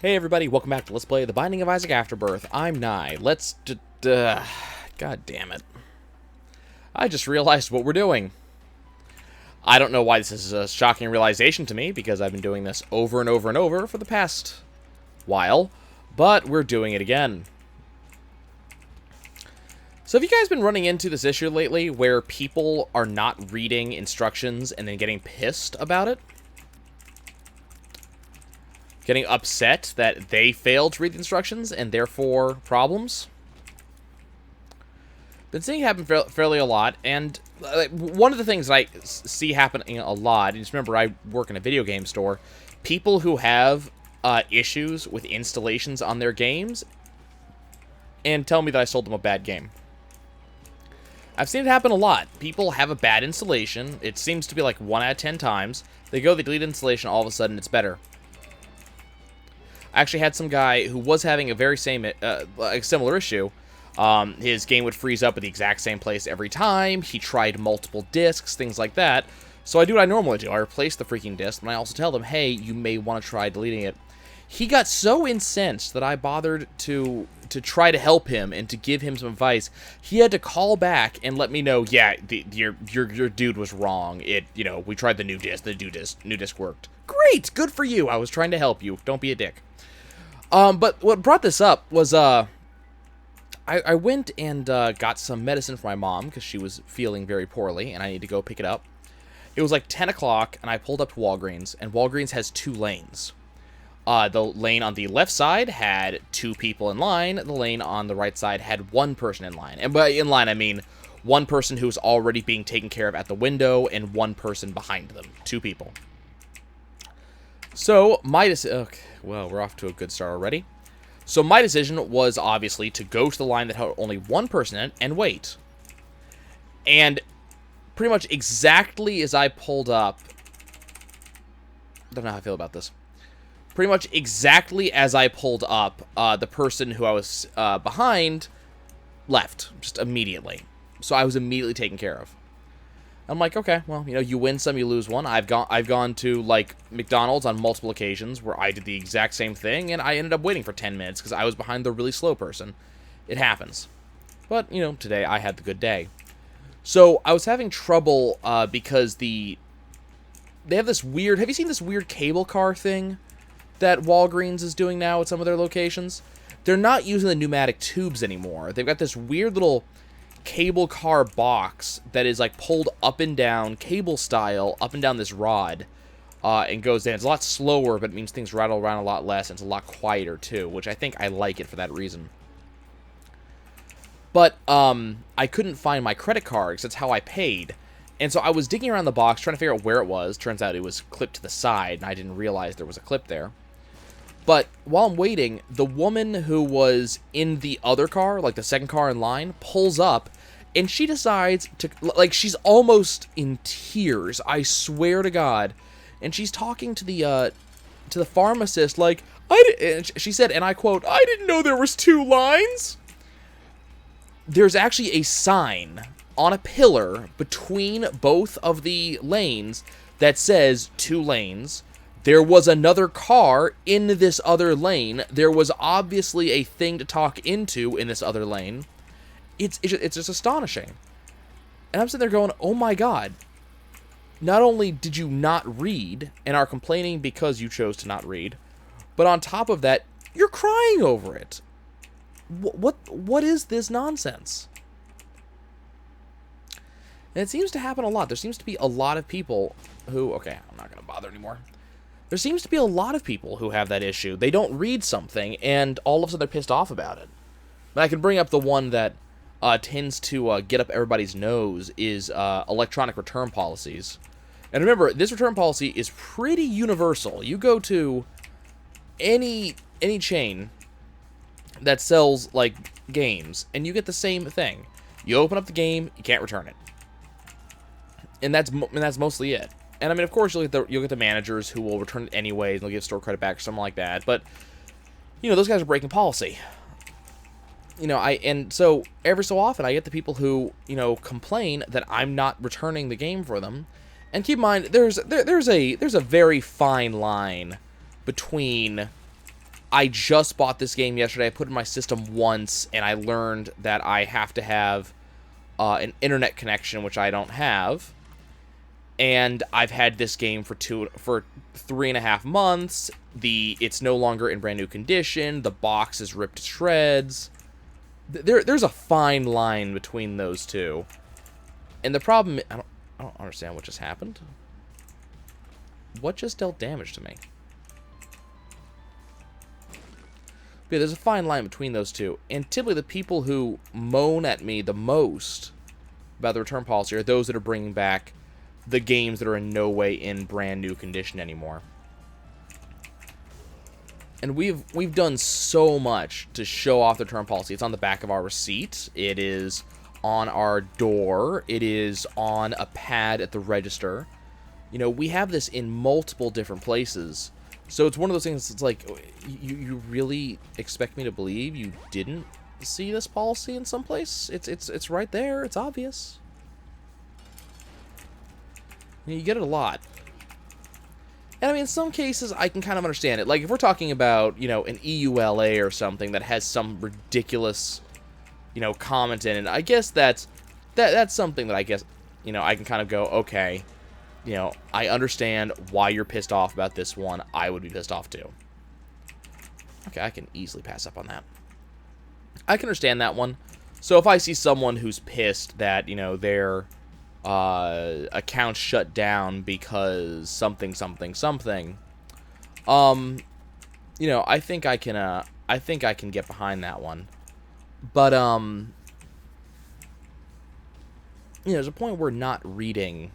Hey everybody, welcome back to Let's Play The Binding of Isaac Afterbirth. I'm Nye. God damn it. I just realized what we're doing. I don't know why this is a shocking realization to me, because I've been doing this over and over and over for the past while, but we're doing it again. So have you guys been running into this issue lately, where people are not reading instructions and then getting pissed about it? Getting upset that they failed to read the instructions and therefore problems? Been seeing it happen fairly a lot, and one of the things that I see happening a lot, and just remember I work in a video game store, people who have issues with installations on their games and tell me that I sold them a bad game. I've seen it happen a lot. People have a bad installation. It seems to be like 1 out of 10 times. They delete installation, all of a sudden it's better. I actually had some guy who was having a very similar issue. His game would freeze up at the exact same place every time. He tried multiple discs, things like that. So I do what I normally do. I replace the freaking disc, and I also tell them, hey, you may want to try deleting it. He got so incensed that I bothered to try to help him and to give him some advice. He had to call back and let me know, yeah, your dude was wrong. We tried the new disc. The new disc worked. Great, good for you. I was trying to help you. Don't be a dick. But what brought this up was, I went and got some medicine for my mom because she was feeling very poorly, and I need to go pick it up. It was like 10 o'clock, and I pulled up to Walgreens, and Walgreens has 2 lanes. The lane on the left side had 2 people in line. The lane on the right side had 1 person in line. And by in line, I mean 1 person who was already being taken care of at the window and 1 person behind them. 2 people. So, my decision... Okay, well, we're off to a good start already. So, my decision was, obviously, to go to the line that had only 1 person in it and wait. And pretty much exactly as I pulled up... I don't know how I feel about this. Pretty much exactly as I pulled up, the person who I was behind left, just immediately. So, I was immediately taken care of. I'm like, okay, well, you win some, you lose one. I've gone to, like, McDonald's on multiple occasions where I did the exact same thing, and I ended up waiting for 10 minutes because I was behind the really slow person. It happens. But, today I had the good day. So, I was having trouble because they have this weird... Have you seen this weird cable car thing that Walgreens is doing now at some of their locations? They're not using the pneumatic tubes anymore. They've got this weird little cable car box that is like pulled up and down, cable style, up and down this rod, and goes down. It's a lot slower, but it means things rattle around a lot less, and it's a lot quieter too, which I think I like it for that reason. But I couldn't find my credit card because that's how I paid, and so I was digging around the box trying to figure out where it was. Turns out it was clipped to the side, and I didn't realize there was a clip there. But while I'm waiting, the woman who was in the other car, like the second car in line, pulls up, and she decides to, like, she's almost in tears, I swear to God, and she's talking to the pharmacist, like, and she said, and I quote, "I didn't know there was 2 lines." There's actually a sign on a pillar between both of the lanes that says 2 lanes. There was another car in this other lane. There was obviously a thing to talk into in this other lane. It's just astonishing. And I'm sitting there going, oh my God. Not only did you not read and are complaining because you chose to not read, but on top of that, you're crying over it. What is this nonsense? And it seems to happen a lot. There seems to be a lot of people who... Okay, I'm not going to bother anymore. There seems to be a lot of people who have that issue. They don't read something, and all of a sudden they're pissed off about it. But I can bring up the one that tends to get up everybody's nose is electronic return policies. And remember, this return policy is pretty universal. You go to any chain that sells, like, games, and you get the same thing. You open up the game, you can't return it. And that's mostly it. And, I mean, of course, you'll get the managers who will return it anyway, and they'll give store credit back or something like that. But, those guys are breaking policy. And so, every so often, I get the people who, complain that I'm not returning the game for them. And keep in mind, there's a very fine line between I just bought this game yesterday. I put it in my system once, and I learned that I have to have an internet connection, which I don't have. And I've had this game for 3.5 months. It's no longer in brand new condition. The box is ripped to shreds. There's a fine line between those two. And the problem, I don't understand what just happened. What just dealt damage to me? But yeah, there's a fine line between those two. And typically the people who moan at me the most about the return policy are those that are bringing back the games that are in no way in brand new condition anymore. And we've done so much to show off the return policy. It's on the back of our receipt. It is on our door. It is on a pad at the register. You know, we have this in multiple different places. So it's one of those things that's like, you really expect me to believe you didn't see this policy in some place? It's right there. It's obvious. You get it a lot. And I mean, in some cases, I can kind of understand it. Like, if we're talking about, you know, an EULA or something that has some ridiculous, you know, comment in it, I guess that's something that I guess, you know, I can kind of go, okay, you know, I understand why you're pissed off about this one. I would be pissed off too. Okay, I can easily pass up on that. I can understand that one. So if I see someone who's pissed that, you know, their account shut down because something, you know, I think I can get behind that one. But, you know, there's a point where not reading,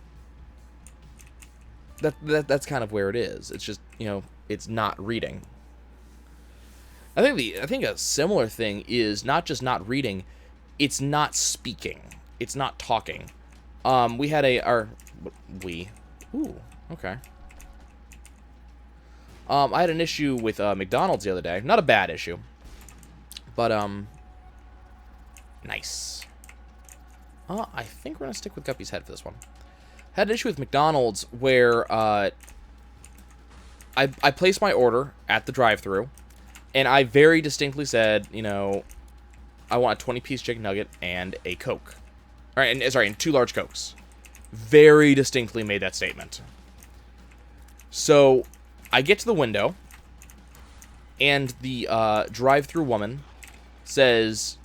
that's kind of where it is. It's just, you know, it's not reading. I think a similar thing is not just not reading, it's not speaking. It's not talking. We had ooh, okay. I had an issue with McDonald's the other day. Not a bad issue, but nice. I think we're gonna stick with Guppy's head for this one. Had an issue with McDonald's where I placed my order at the drive-thru, and I very distinctly said, you know, I want a 20-piece chicken nugget and a Coke. All right, and 2 large Cokes. Very distinctly made that statement. So I get to the window, and the drive-thru woman says,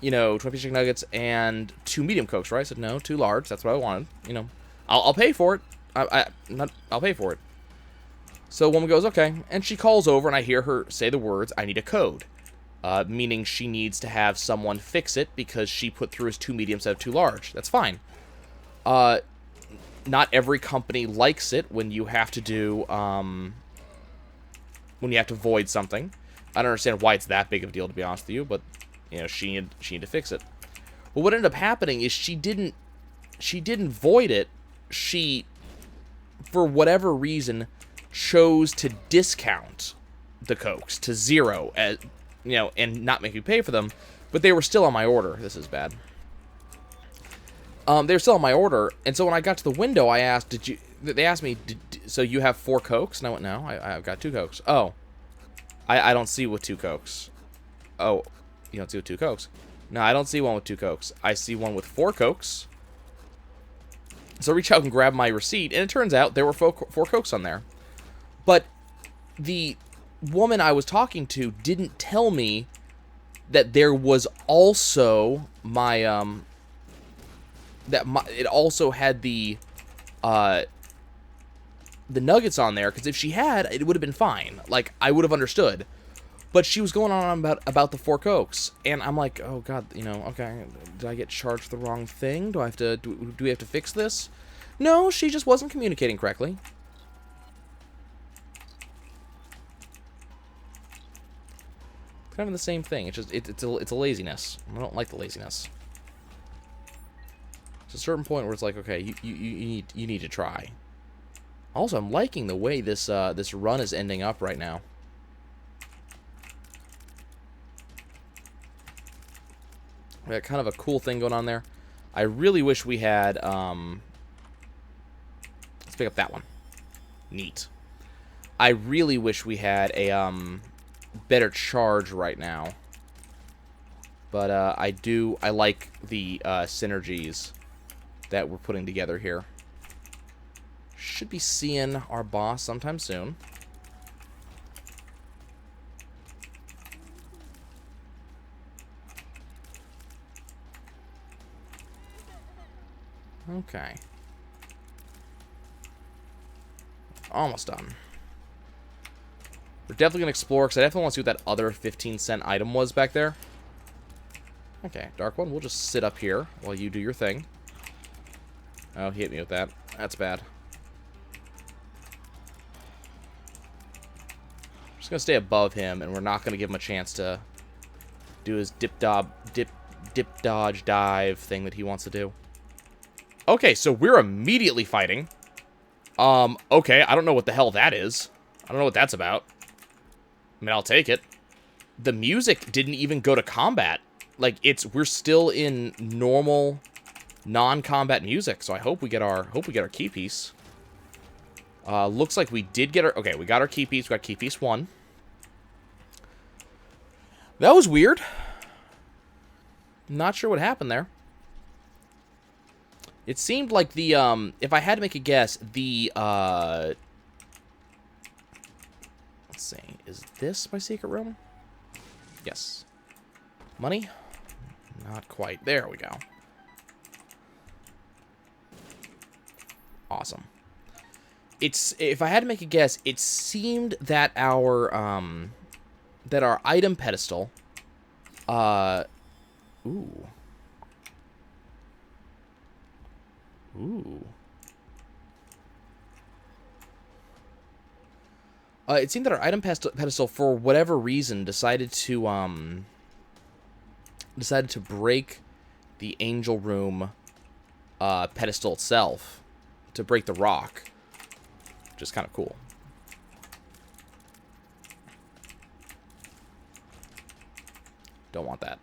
you know, 20-piece chicken nuggets and 2 medium Cokes, right? I said, no, 2 large. That's what I wanted. You know, I'll pay for it. I'll pay for it. So the woman goes, okay. And she calls over, and I hear her say the words, I need a code. Meaning she needs to have someone fix it because she put through as 2 medium instead of 2 large. That's fine. Not every company likes it when you have to do, when you have to void something. I don't understand why it's that big of a deal, to be honest with you, but, you know, she needed to fix it. Well, what ended up happening is she didn't void it. She, for whatever reason, chose to discount the Cokes to 0 as, you know, and not make me pay for them, but they were still on my order. This is bad. They were still on my order, and so when I got to the window, I asked, they asked me, so you have 4 Cokes? And I went, no, I've got 2 Cokes. Oh, I don't see with 2 Cokes. Oh, you don't see with 2 Cokes? No, I don't see one with 2 Cokes. I see one with 4 Cokes. So I reach out and grab my receipt, and it turns out there were 4 Cokes on there. But the woman I was talking to didn't tell me that there was also it also had the nuggets on there, because if she had, it would have been fine. Like, I would have understood. But she was going on about the 4 Cokes, and I'm like, oh god, you know, okay, did I get charged the wrong thing? Do we have to fix this? No, she just wasn't communicating correctly. Kind of the same thing. It's just it's a laziness. I don't like the laziness. It's a certain point where it's like, okay, you need to try. Also, I'm liking the way this this run is ending up right now. We got kind of a cool thing going on there. I really wish we had let's pick up that one. Neat. I really wish we had a better charge right now. But I like the synergies that we're putting together here. Should be seeing our boss sometime soon. Okay. Almost done. We're definitely going to explore, because I definitely want to see what that other 15-cent item was back there. Okay, Dark One, we'll just sit up here while you do your thing. Oh, he hit me with that. That's bad. I'm just going to stay above him, and we're not going to give him a chance to do his dip, dodge, dive thing that he wants to do. Okay, so we're immediately fighting. Okay, I don't know what the hell that is. I don't know what that's about. I mean, I'll take it. The music didn't even go to combat. Like, we're still in normal, non-combat music, so I hope we get our key piece. Looks like we did get our... Okay, we got our key piece. We got key piece 1. That was weird. Not sure what happened there. It seemed like the, if I had to make a guess, the, let's see, is this my secret room? Yes. Money? Not quite. There we go. Awesome. If I had to make a guess, it seemed that our item pedestal, ooh. Ooh. It seemed that our item pedestal, for whatever reason, decided to break the angel room pedestal itself, to break the rock, which is kind of cool. Don't want that.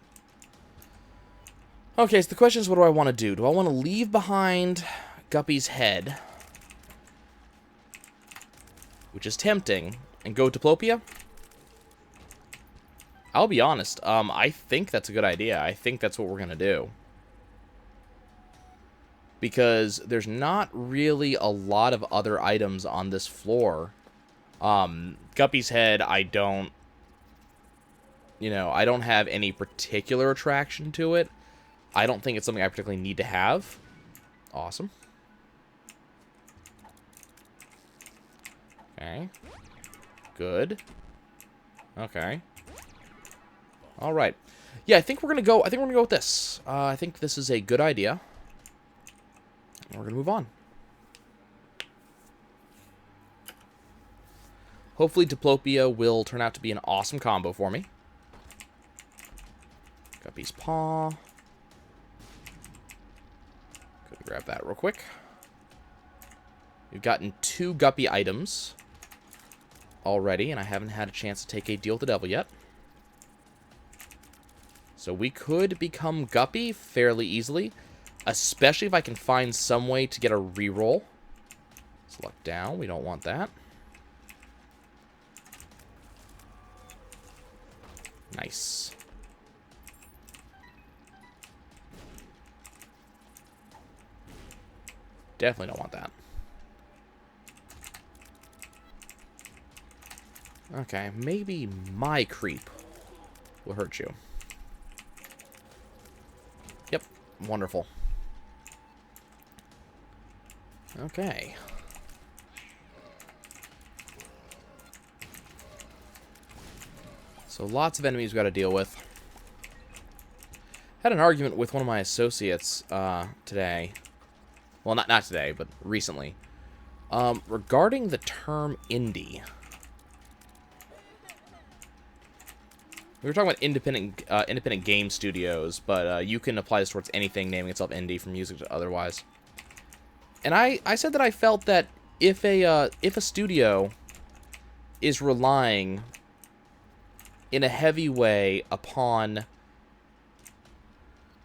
Okay, so the question is, what do I want to do? Do I want to leave behind Guppy's head, which is tempting, and go to Diplopia? I'll be honest, I think that's a good idea. I think that's what we're going to do. Because there's not really a lot of other items on this floor. Guppy's head, I don't have any particular attraction to it. I don't think it's something I particularly need to have. Awesome. Okay. Good. Okay. All right. Yeah, I think we're gonna go. I think we're gonna go with this. I think this is a good idea. We're gonna move on. Hopefully, Diplopia will turn out to be an awesome combo for me. Guppies Paw. Grab that real quick. We've gotten 2 Guppy items already, and I haven't had a chance to take a deal with the devil yet. So we could become Guppy fairly easily, especially if I can find some way to get a reroll. Select down. We don't want that. Nice. Definitely don't want that. Okay, maybe my creep will hurt you. Yep, wonderful. Okay. So lots of enemies we've got to deal with. Had an argument with one of my associates today. Well, not today, but recently. Regarding the term indie. We were talking about independent game studios, but you can apply this towards anything naming itself indie, from music to otherwise. And I said that I felt that if a studio is relying in a heavy way upon...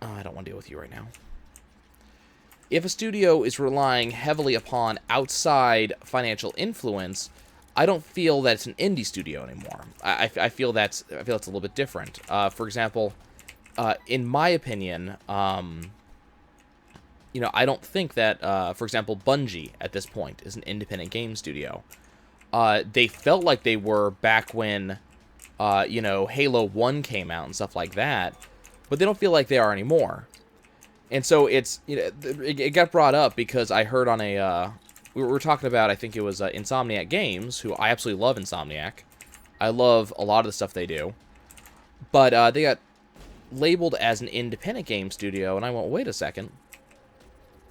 Oh, I don't want to deal with you right now. If a studio is relying heavily upon outside financial influence, I don't feel that it's an indie studio anymore. I feel that's a little bit different. For example, in my opinion, you know, I don't think that, for example, Bungie at this point is an independent game studio. They felt like they were back when, you know, Halo 1 came out and stuff like that, but they don't feel like they are anymore. And so it's, you know, it got brought up because I heard on a, we were talking about, I think it was Insomniac Games, who I absolutely love Insomniac. I love a lot of the stuff they do. But they got labeled as an independent game studio, and I went, wait a second.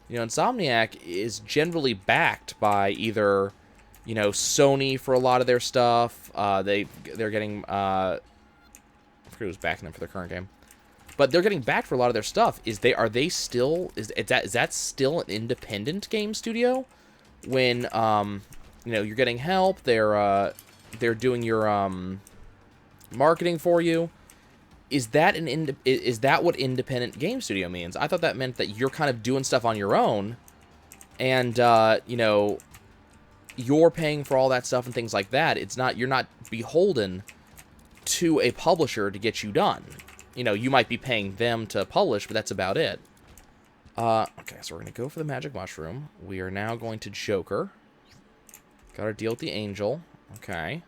You know, Insomniac is generally backed by either, you know, Sony for a lot of their stuff. They're getting, I forget who's backing them for their current game. But they're getting backed for a lot of their stuff. Is that still an independent game studio? When you know, you're getting help, they're doing your marketing for you. Is that what independent game studio means? I thought that meant that you're kind of doing stuff on your own, and you know, you're paying for all that stuff and things like that. You're not beholden to a publisher to get you done. You know, you might be paying them to publish, but that's about it. Okay, so we're going to go for the magic mushroom. We are now going to Joker. Got to deal with the angel. Okay.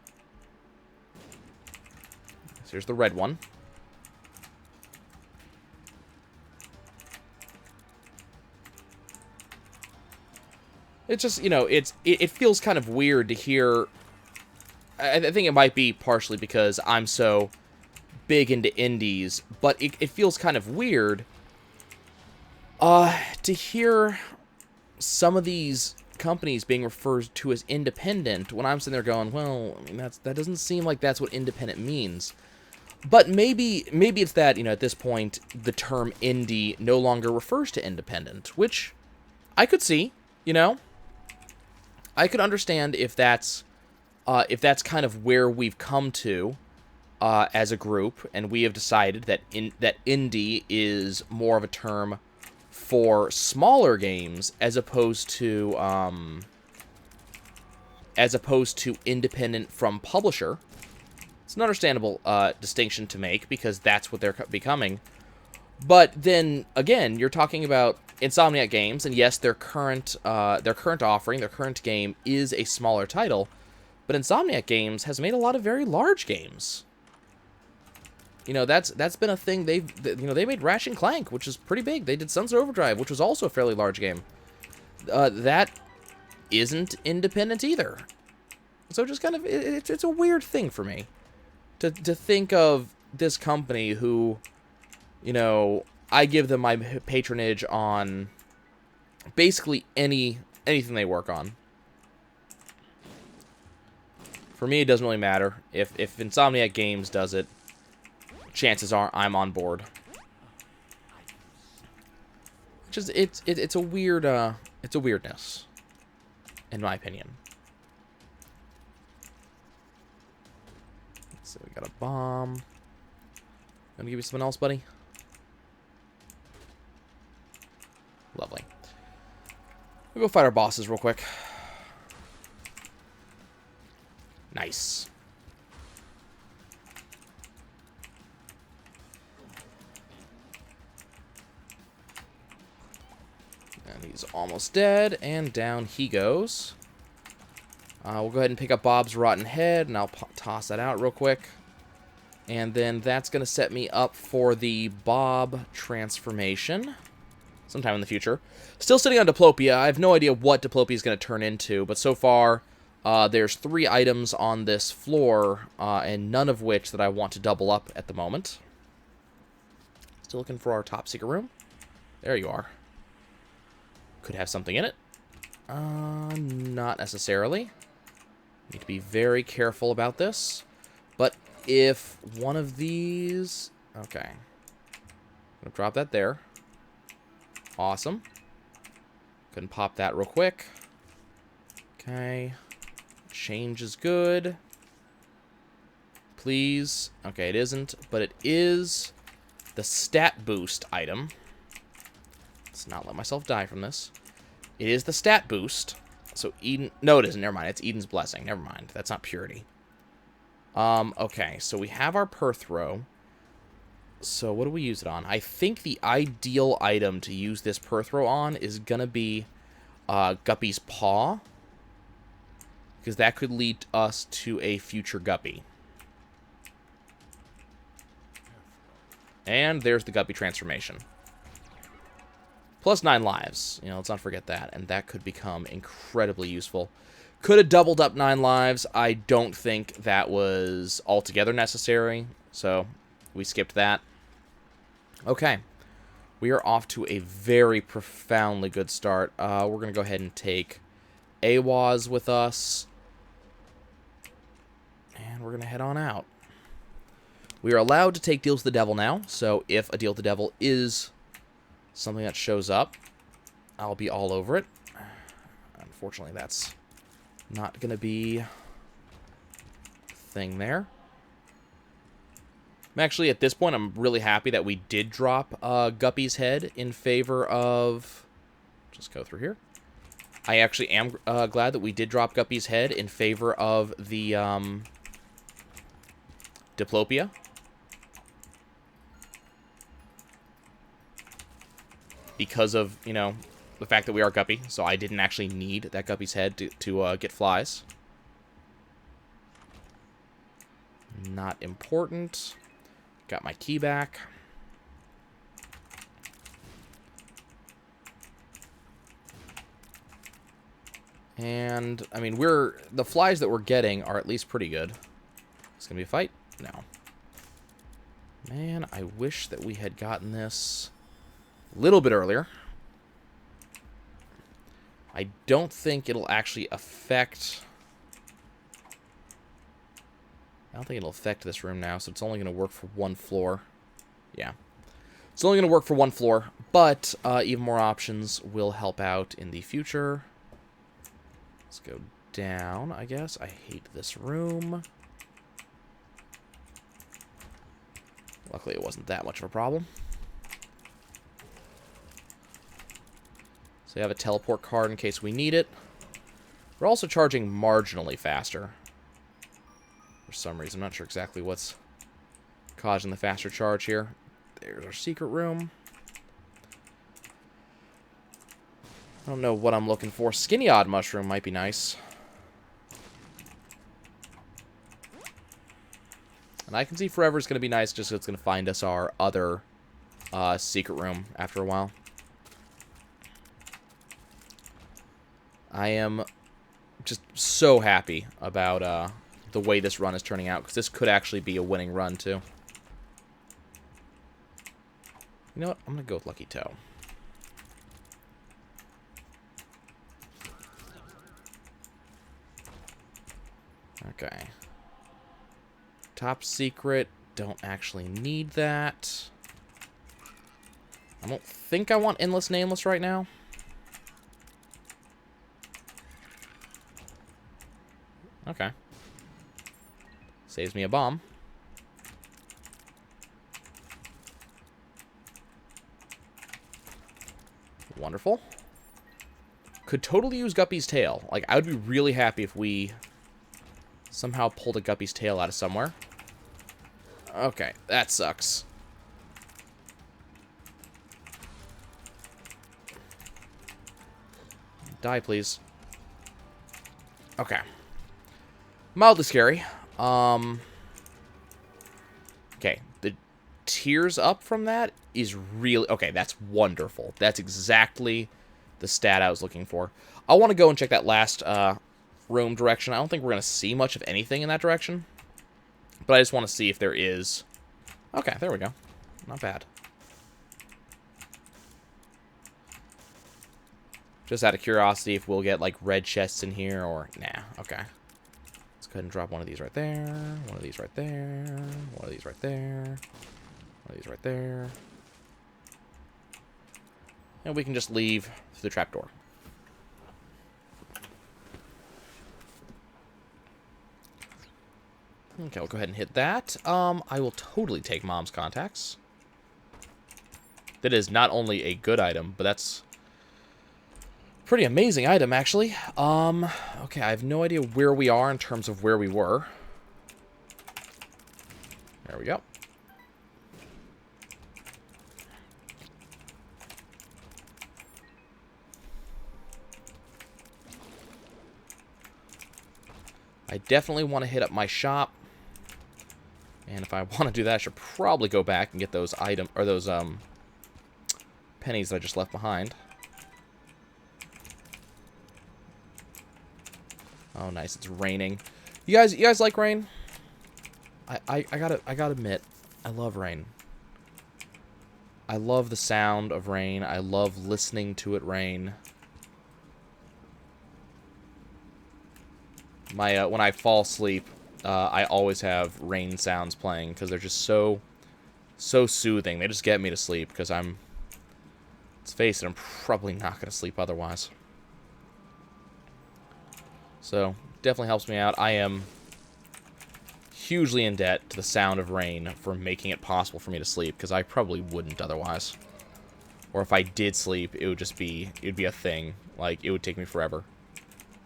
So here's the red one. It's just, you know, it feels kind of weird to hear. I think it might be partially because I'm so big into indies, but it feels kind of weird to hear some of these companies being referred to as independent when I'm sitting there going, well, I mean, that doesn't seem like that's what independent means. But maybe it's that, you know, at this point the term indie no longer refers to independent, which I could see, you know. I could understand if that's kind of where we've come to as a group, and we have decided that indie is more of a term for smaller games as opposed to independent from publisher. It's an understandable distinction to make because that's what they're becoming. But then again, you're talking about Insomniac Games, and yes, their current offering, their current game is a smaller title, but Insomniac Games has made a lot of very large games. You know, that's been a thing. They made Ratchet and Clank, which is pretty big. They did Sunset Overdrive, which was also a fairly large game. That isn't independent either. So just kind of, it's a weird thing for me to think of this company who, you know, I give them my patronage on basically anything they work on. For me, it doesn't really matter. If Insomniac Games does it, chances are I'm on board. Just it's a weird it's a weirdness, in my opinion. So we got a bomb. Gonna give you something else, buddy? Lovely. We'll go fight our bosses real quick. Nice. And he's almost dead, and down he goes. We'll go ahead and pick up Bob's rotten head, and I'll toss that out real quick. And then that's going to set me up for the Bob transformation sometime in the future. Still sitting on Diplopia. I have no idea what Diplopia is going to turn into, but so far there's 3 items on this floor, and none of which that I want to double up at the moment. Still looking for our top secret room. There you are. Could have something in it. Not necessarily. Need to be very careful about this. But if one of these... Okay. I'm going to drop that there. Awesome. Couldn't pop that real quick. Okay. Change is good. Please. Okay, it isn't, but it is the stat boost item. Let's not let myself die from this. It is the stat boost. So Eden... No, it isn't. Never mind. It's Eden's Blessing. Never mind. That's not Purity. Okay, so we have our Perthrow. So what do we use it on? I think the ideal item to use this Perthrow on is going to be Guppy's Paw. Because that could lead us to a future Guppy. And there's the Guppy transformation. Plus 9 lives. You know, let's not forget that. And that could become incredibly useful. Could have doubled up 9 lives. I don't think that was altogether necessary. So, we skipped that. Okay. We are off to a very profoundly good start. We're going to go ahead and take Awaz with us. And we're going to head on out. We are allowed to take deals with the devil now. So, if a deal with the devil is something that shows up, I'll be all over it. Unfortunately, that's not going to be a thing there. Actually, at this point, I'm really happy that we did drop Guppy's head in favor of... Just go through here. I actually am glad that we did drop Guppy's head in favor of the Diplopia. Because of, you know, the fact that we are Guppy. So I didn't actually need that Guppy's head to get flies. Not important. Got my key back. And, I mean, the flies that we're getting are at least pretty good. It's going to be a fight? No. Man, I wish that we had gotten this a little bit earlier. I don't think it'll actually affect... I don't think it'll affect this room now, so it's only going to work for one floor. Yeah. It's only going to work for one floor, but even more options will help out in the future. Let's go down, I guess. I hate this room. Luckily, it wasn't that much of a problem. So we have a teleport card in case we need it. We're also charging marginally faster. For some reason, I'm not sure exactly what's causing the faster charge here. There's our secret room. I don't know what I'm looking for. Skinny Odd Mushroom might be nice. And I can see Forever is going to be nice just because it's going to find us our other secret room after a while. I am just so happy about the way this run is turning out, because this could actually be a winning run, too. You know what? I'm going to go with Lucky Toe. Okay. Top secret. Don't actually need that. I don't think I want Endless Nameless right now. Okay. Saves me a bomb. Wonderful. Could totally use Guppy's tail. Like, I would be really happy if we somehow pulled a Guppy's tail out of somewhere. Okay, that sucks. Die, please. Okay. Mildly scary. Okay, the tears up from that is really... Okay, that's wonderful. That's exactly the stat I was looking for. I want to go and check that last room direction. I don't think we're going to see much of anything in that direction. But I just want to see if there is... Okay, there we go. Not bad. Just out of curiosity if we'll get, like, red chests in here or... Nah, okay. Let's go ahead and drop one of these right there. One of these right there. One of these right there. One of these right there. And we can just leave through the trapdoor. Okay, we'll go ahead and hit that. I will totally take Mom's Contacts. That is not only a good item, but that's Pretty amazing item, actually. Okay, I have no idea where we are in terms of where we were. There we go. I definitely want to hit up my shop. And if I want to do that, I should probably go back and get those pennies that I just left behind. Oh, nice. It's raining. You guys like rain? I gotta admit, I love rain. I love the sound of rain. I love listening to it rain. When I fall asleep, I always have rain sounds playing because they're just so soothing. They just get me to sleep because let's face it, I'm probably not going to sleep otherwise. So, definitely helps me out. I am hugely in debt to the sound of rain for making it possible for me to sleep because I probably wouldn't otherwise. Or if I did sleep, it'd be a thing. Like, it would take me forever.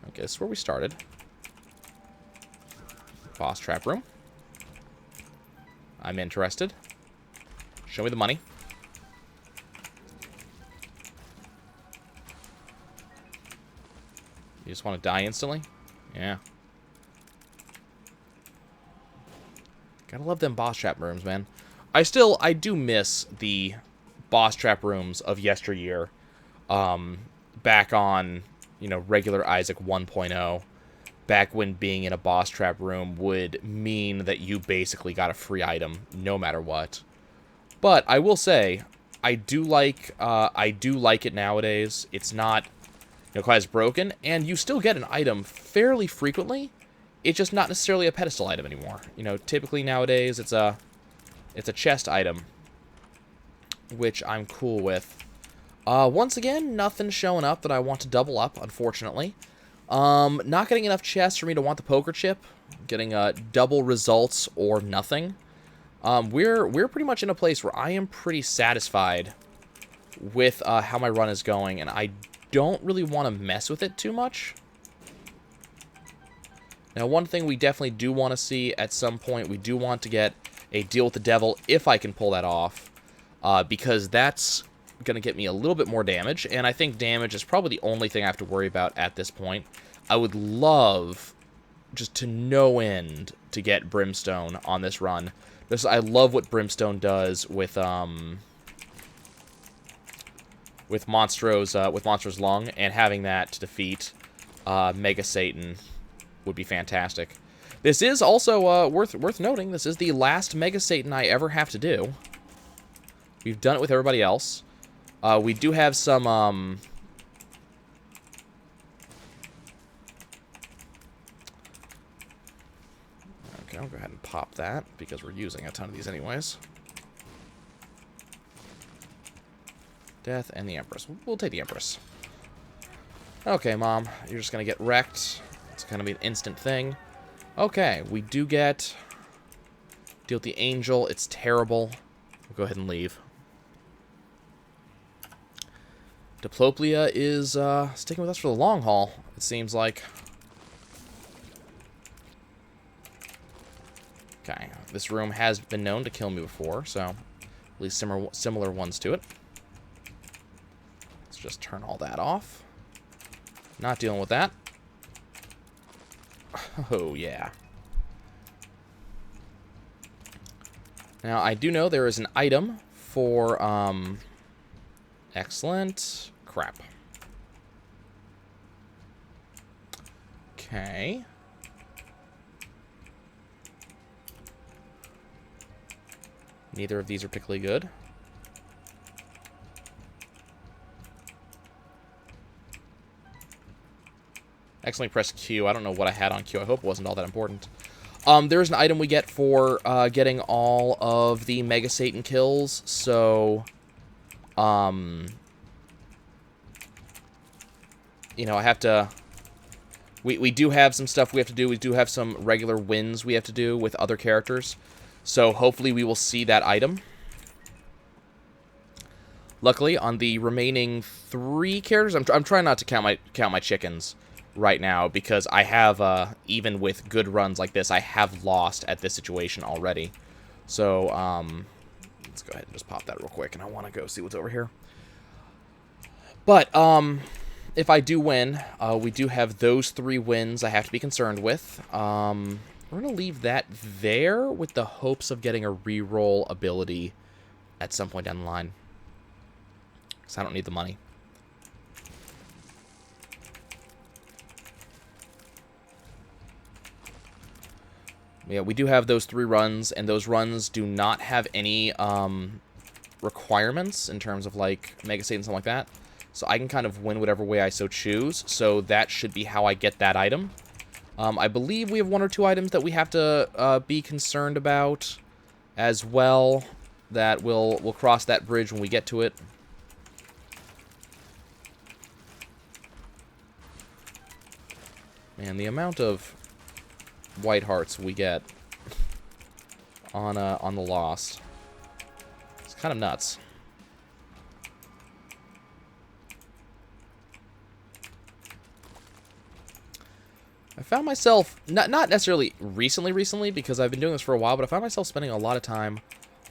Okay, this is where we started. Boss trap room. I'm interested. Show me the money. You just want to die instantly? Yeah. Gotta love them boss trap rooms, man. I do miss the boss trap rooms of yesteryear. Back on, regular Isaac 1.0. Back when being in a boss trap room would mean that you basically got a free item no matter what. But I will say, I do like it nowadays. It's not quite as broken, and you still get an item fairly frequently. It's just not necessarily a pedestal item anymore. Typically nowadays it's a chest item, which I'm cool with. Once again, nothing showing up that I want to double up, unfortunately. Not getting enough chests for me to want the poker chip. Getting double results or nothing. We're pretty much in a place where I am pretty satisfied with how my run is going, and I don't really want to mess with it too much. Now, one thing we definitely do want to see at some point, we do want to get a deal with the devil, if I can pull that off, because that's going to get me a little bit more damage, and I think damage is probably the only thing I have to worry about at this point. I would love, just to no end, to get Brimstone on this run. I love what Brimstone does with Monstro's Lung, and having that to defeat Mega Satan would be fantastic. This is also worth noting. This is the last Mega Satan I ever have to do. We've done it with everybody else. We do have some okay, I'll go ahead and pop that because we're using a ton of these anyways. Death and the Empress. We'll take the Empress. Okay, Mom. You're just going to get wrecked. It's going to be an instant thing. Okay, we do get deal with the Angel. It's terrible. We'll go ahead and leave. Diplopia is sticking with us for the long haul, it seems like. Okay, this room has been known to kill me before, so at least similar ones to it. Just turn all that off. Not dealing with that. Oh, yeah. Now, I do know there is an item for, excellent. Crap. Okay. Neither of these are particularly good. Accidentally pressed Q. I don't know what I had on Q. I hope it wasn't all that important. There's an item we get for getting all of the Mega Satan kills. So, I have to... We do have some stuff we have to do. We do have some regular wins we have to do with other characters. So, hopefully we will see that item. Luckily, on the remaining 3 characters, I'm trying not to count my chickens right now, because I have, even with good runs like this, I have lost at this situation already. So, let's go ahead and just pop that real quick, and I want to go see what's over here. But, if I do win, we do have those 3 wins I have to be concerned with. We're going to leave that there with the hopes of getting a reroll ability at some point down the line. Because I don't need the money. Yeah, we do have those 3 runs, and those runs do not have any requirements in terms of, like, Mega State and something like that. So I can kind of win whatever way I so choose. So that should be how I get that item. I believe we have 1 or 2 items that we have to be concerned about as well. That we'll cross that bridge when we get to it. Man, the amount of white hearts we get on the Lost, it's kind of nuts. I found myself, not necessarily recently, because I've been doing this for a while, but I found myself spending a lot of time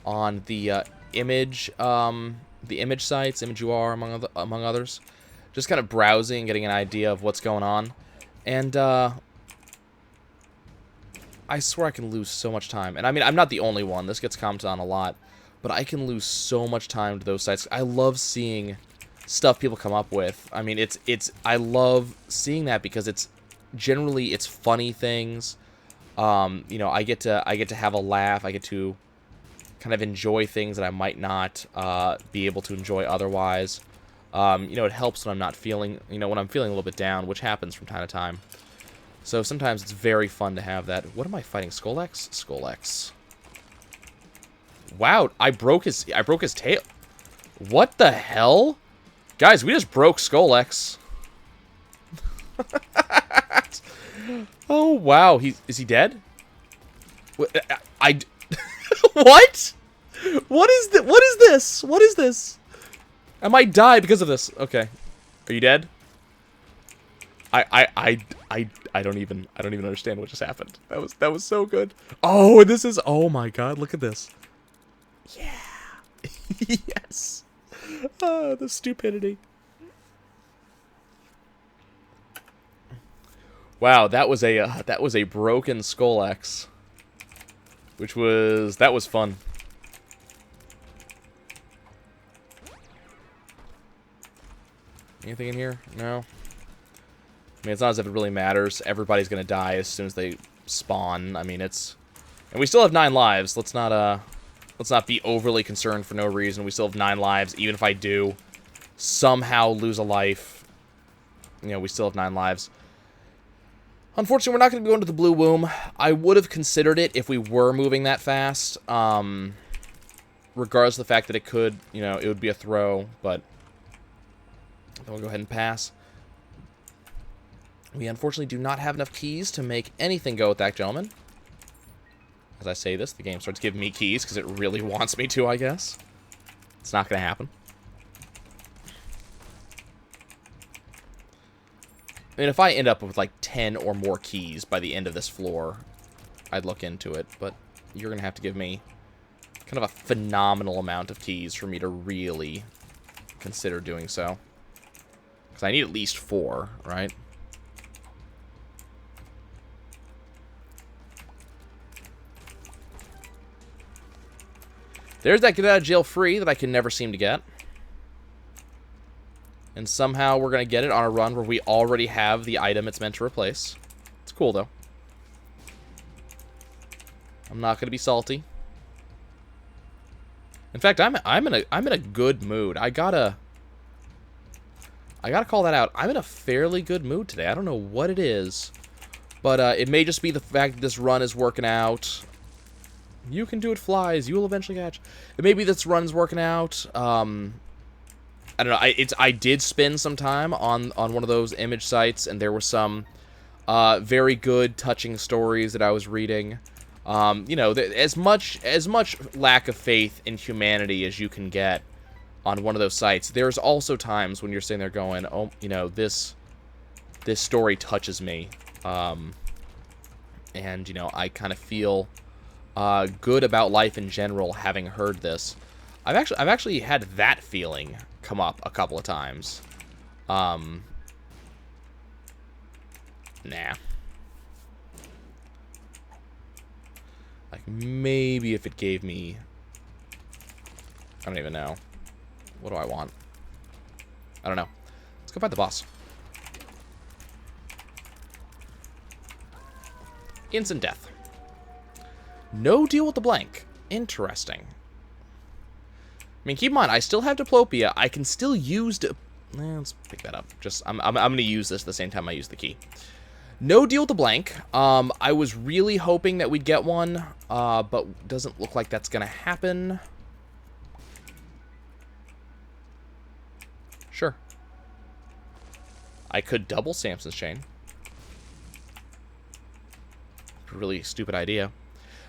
on the image sites, ImageUR, among others. Just kind of browsing, getting an idea of what's going on. And, I swear I can lose so much time. And I mean, I'm not the only one. This gets commented on a lot. But I can lose so much time to those sites. I love seeing stuff people come up with. I mean, I love seeing that because it's funny things. You know, I get to have a laugh. I get to kind of enjoy things that I might not be able to enjoy otherwise. You know, it helps when I'm not feeling, when I'm feeling a little bit down, which happens from time to time. So sometimes it's very fun to have that. What am I fighting? Scolex? Scolex. Wow, I broke his tail. What the hell? Guys, we just broke Scolex. Oh, wow. Is he dead? What? What? What is this? What is this? I might die because of this. Okay. Are you dead? I don't even understand what just happened. That was so good. Oh, this is, oh my god, look at this. Yeah. Yes. The stupidity. Wow, that was a Broken Scolex, that was fun. Anything in here? No. I mean, it's not as if it really matters. Everybody's gonna die as soon as they spawn. I mean, and we still have 9 lives. Let's not be overly concerned for no reason. We still have 9 lives, even if I do somehow lose a life. We still have 9 lives. Unfortunately, we're not going to be going to the Blue Womb. I would have considered it if we were moving that fast. Regardless of the fact that it could, it would be a throw, but then we'll go ahead and pass. We unfortunately do not have enough keys to make anything go with that gentleman. As I say this, the game starts giving me keys because it really wants me to, I guess. It's not going to happen. I mean, if I end up with like 10 or more keys by the end of this floor, I'd look into it. But you're going to have to give me kind of a phenomenal amount of keys for me to really consider doing so. Because I need at least 4, right? There's that get out of jail free that I can never seem to get. And somehow we're going to get it on a run where we already have the item it's meant to replace. It's cool, though. I'm not going to be salty. In fact, I'm in a good mood. I gotta call that out. I'm in a fairly good mood today. I don't know what it is, but it may just be the fact that this run is working out. You can do it, flies. You will eventually catch. It may be this run is working out. I don't know. I did spend some time on one of those image sites, and there were some very good, touching stories that I was reading. As much lack of faith in humanity as you can get on one of those sites. There's also times when you're sitting there going, oh, you know, this story touches me. And, you know, I kind of feel good about life in general having heard this. I've actually had that feeling come up a couple of times. Nah. Like, maybe if it gave me... I don't even know. What do I want? I don't know. Let's go fight the boss. Instant death. No deal with the blank. Interesting. I mean, keep in mind, I still have diplopia. I can still use... let's pick that up. Just, I'm going to use this at the same time I use the key. No deal with the blank. I was really hoping that we'd get one, but doesn't look like that's going to happen. Sure. I could double Samson's chain. Really stupid idea.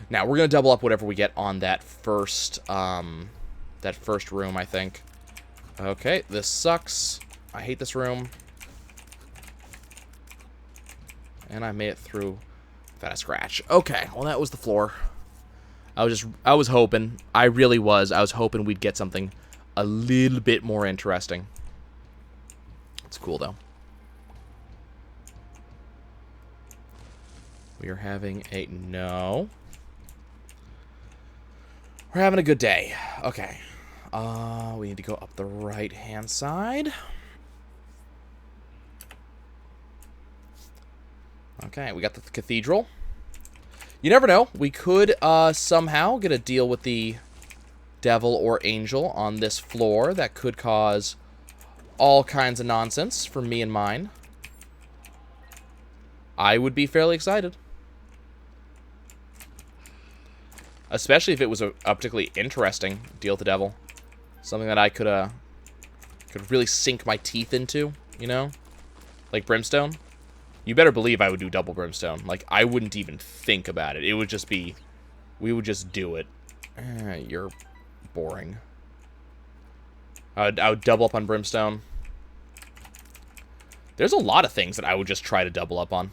Now, we're going to double up whatever we get on that first room, I think. Okay, this sucks. I hate this room. And I made it through without a scratch. Okay, well, that was the floor. I was hoping. I really was. I was hoping we'd get something a little bit more interesting. It's cool, though. We are having a... No. We're having a good day. Okay. We need to go up the right-hand side. Okay, we got the Cathedral. You never know. We could somehow get a deal with the devil or angel on this floor. That could cause all kinds of nonsense for me and mine. I would be fairly excited. Especially if it was a particularly interesting deal with the devil. Something that I could really sink my teeth into, you know? Like Brimstone. You better believe I would do double Brimstone. Like, I wouldn't even think about it. It would just be... We would just do it. You're boring. I would double up on Brimstone. There's a lot of things that I would just try to double up on.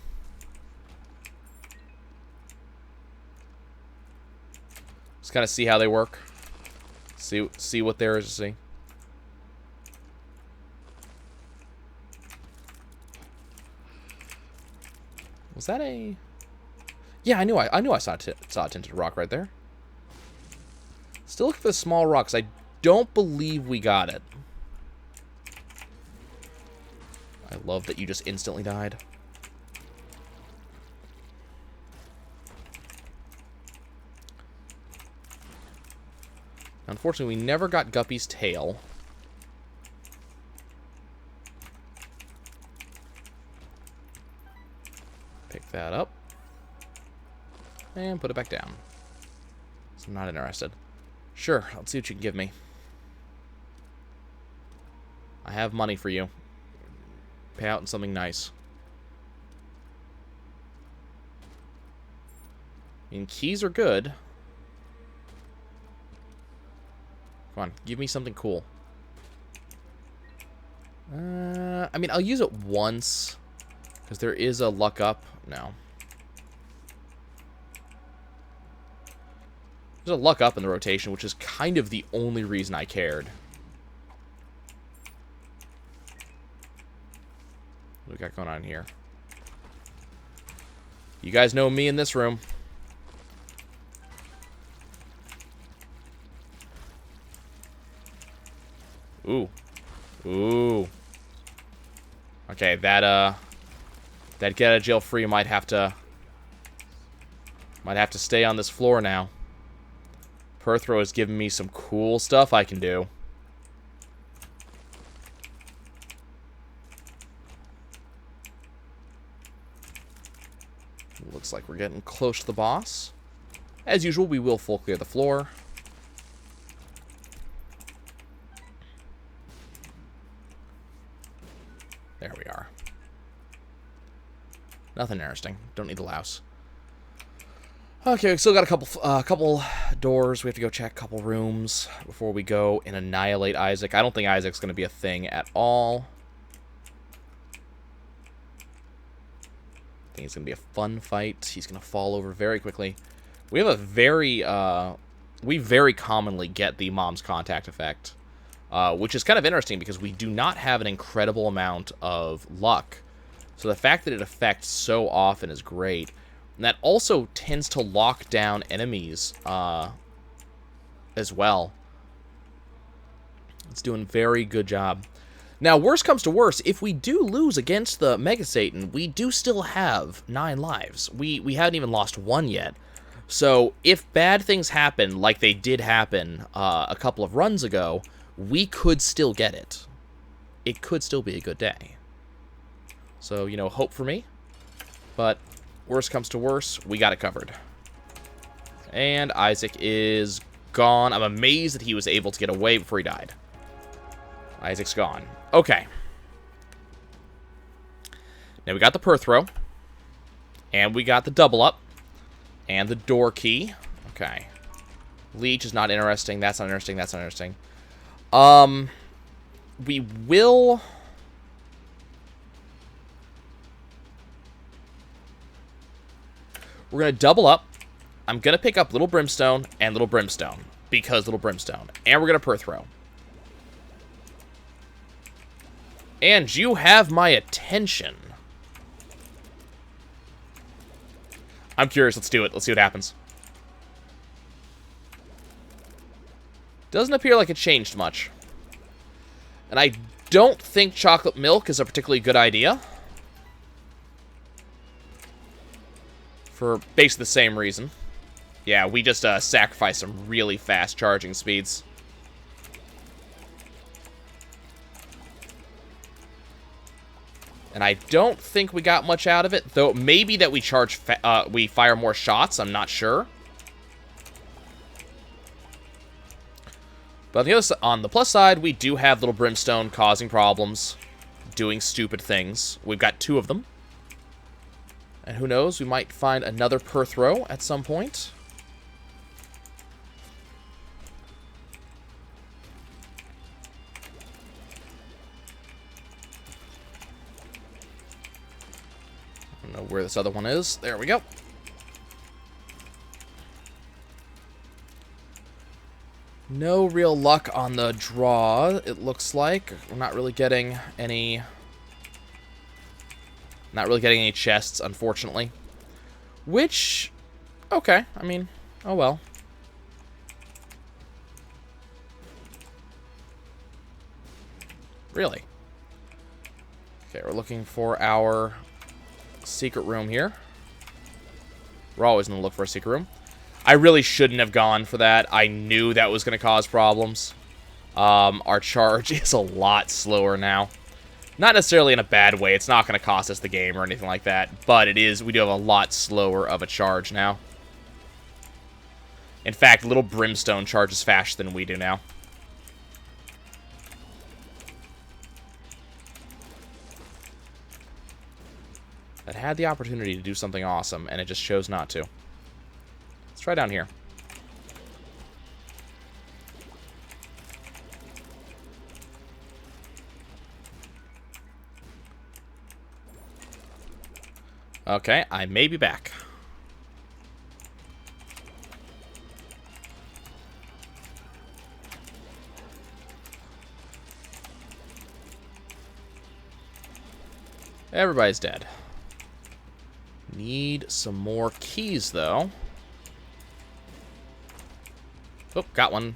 Just kind of see how they work. See what there is to see. Was that a... Yeah, I knew I saw a tinted rock right there. Still looking for the small rocks. I don't believe we got it. I love that you just instantly died. Unfortunately, we never got Guppy's tail. Pick that up. And put it back down. So I'm not interested. Sure, let's see what you can give me. I have money for you. Pay out in something nice. I mean, keys are good. Come on, give me something cool. I mean, I'll use it once. Because there is a luck up. No. There's a luck up in the rotation, which is kind of the only reason I cared. What do we got going on here? You guys know me in this room. Ooh. Ooh. Okay, that get out of jail free might have to stay on this floor now. Perthro has given me some cool stuff I can do. Looks like we're getting close to the boss. As usual, we will full clear the floor. There we are. Nothing interesting. Don't need the louse. Okay, we still got a couple doors. We have to go check a couple rooms before we go and annihilate Isaac. I don't think Isaac's going to be a thing at all. I think it's going to be a fun fight. He's going to fall over very quickly. We have a very, we very commonly get the mom's contact effect, which is kind of interesting because we do not have an incredible amount of luck. So the fact that it affects so often is great. And that also tends to lock down enemies as well. It's doing a very good job. Now, worst comes to worst, if we do lose against the Mega Satan, we do still have 9 lives. We haven't even lost 1 yet. So if bad things happen, like they did happen a couple of runs ago, we could still get it. It could still be a good day. So, you know, hope for me. But worst comes to worst, we got it covered. And Isaac is gone. I'm amazed that he was able to get away before he died. Isaac's gone. Okay. Now we got the per throw. And we got the double up. And the door key. Okay. Leech is not interesting. That's not interesting. That's not interesting. We will... We're going to double up. I'm going to pick up Little Brimstone and Little Brimstone. Because Little Brimstone. And we're going to per throw. And you have my attention. I'm curious. Let's do it. Let's see what happens. Doesn't appear like it changed much. And I don't think chocolate milk is a particularly good idea. For basically the same reason. Yeah, we just sacrificed some really fast charging speeds. And I don't think we got much out of it, though maybe that we we fire more shots, I'm not sure. But on the plus side, we do have Little Brimstone causing problems, doing stupid things. We've got 2 of them. And who knows, we might find another per throw at some point. I don't know where this other one is. There we go. No real luck on the draw, it looks like. We're not really getting any... Not really getting any chests, unfortunately. Which... Okay, I mean, oh well. Really? Okay, we're looking for our secret room here. We're always going to look for a secret room. I really shouldn't have gone for that. I knew that was going to cause problems. Our charge is a lot slower now. Not necessarily in a bad way. It's not going to cost us the game or anything like that. But it is. We do have a lot slower of a charge now. In fact, Little Brimstone charges faster than we do now. That had the opportunity to do something awesome, and it just chose not to. Let's try down here. Okay, I may be back. Everybody's dead. Need some more keys, though. Oh, got one.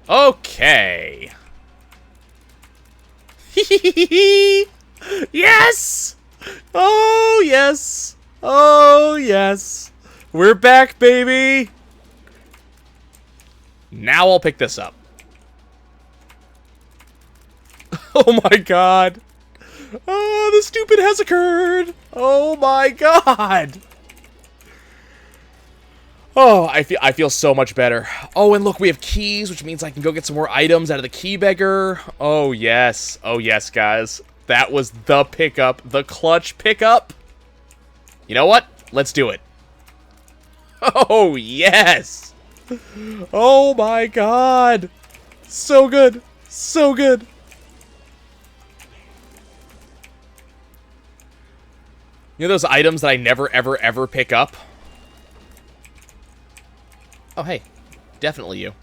Okay. Yes! Oh, yes! Oh, yes! We're back, baby! Now I'll pick this up. Oh my god! Oh, the stupid has occurred! Oh my god! Oh, I feel so much better. Oh, and look, we have keys, which means I can go get some more items out of the key beggar. Oh, yes. Oh, yes, guys. That was the pickup. The clutch pickup. You know what? Let's do it. Oh, yes! Oh my god! So good! So good! You know those items that I never, ever, ever pick up? Oh, hey. Definitely you.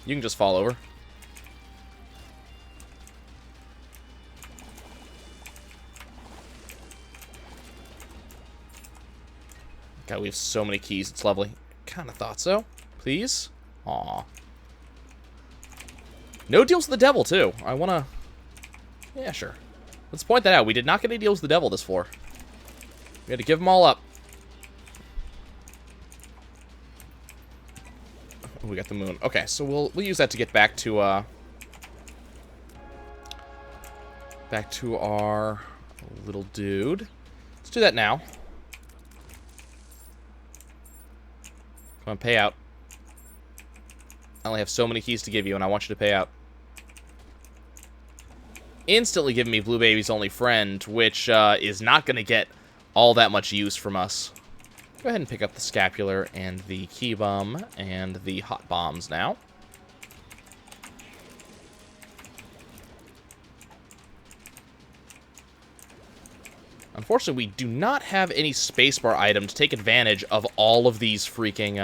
You can just fall over. God, we have so many keys. It's lovely. Kind of thought so. Please? Aw. No deals with the devil, too. I want to... Yeah, sure. Let's point that out. We did not get any deals with the devil this floor. We had to give them all up. Oh, we got the moon. Okay, so we'll use that to get back to our little dude. Let's do that now. Come on, pay out. I only have so many keys to give you, and I want you to pay out. Instantly giving me Blue Baby's only friend, which is not going to get all that much use from us. Go ahead and pick up the scapular and the key bomb and the hot bombs now. Unfortunately, we do not have any spacebar item to take advantage of all of these freaking,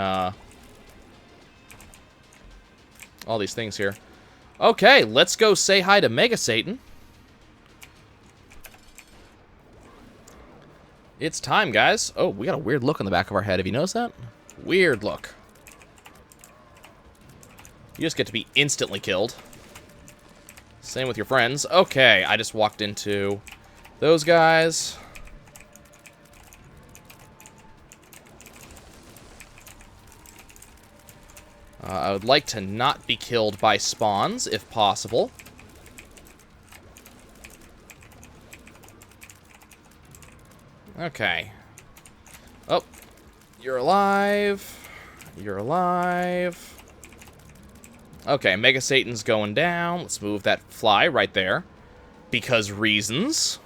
all these things here. Okay, let's go say hi to Mega Satan. It's time, guys. Oh, we got a weird look on the back of our head. Have you noticed that? Weird look. You just get to be instantly killed. Same with your friends. Okay, I just walked into those guys. I would like to not be killed by spawns, if possible. Okay. Oh, you're alive. You're alive. Okay, Mega Satan's going down. Let's move that fly right there. Because reasons.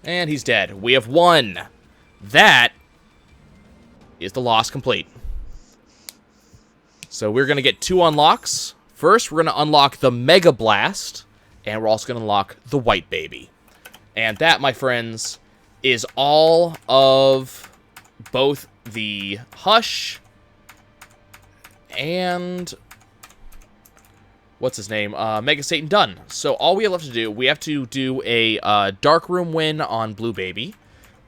And he's dead. We have won. That is the loss complete. So we're going to get 2 unlocks. First, we're going to unlock the Mega Blast. And we're also going to unlock the White Baby. And that, my friends, is all of both the Hush and... what's his name? Mega Satan done. So all we have left to do, we have to do a Dark Room win on Blue Baby.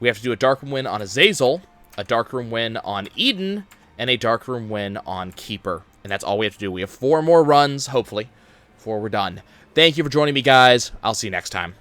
We have to do a Dark Room win on Azazel, a Dark Room win on Eden, and a Dark Room win on Keeper. And that's all we have to do. We have 4 more runs, hopefully, before we're done. Thank you for joining me, guys. I'll see you next time.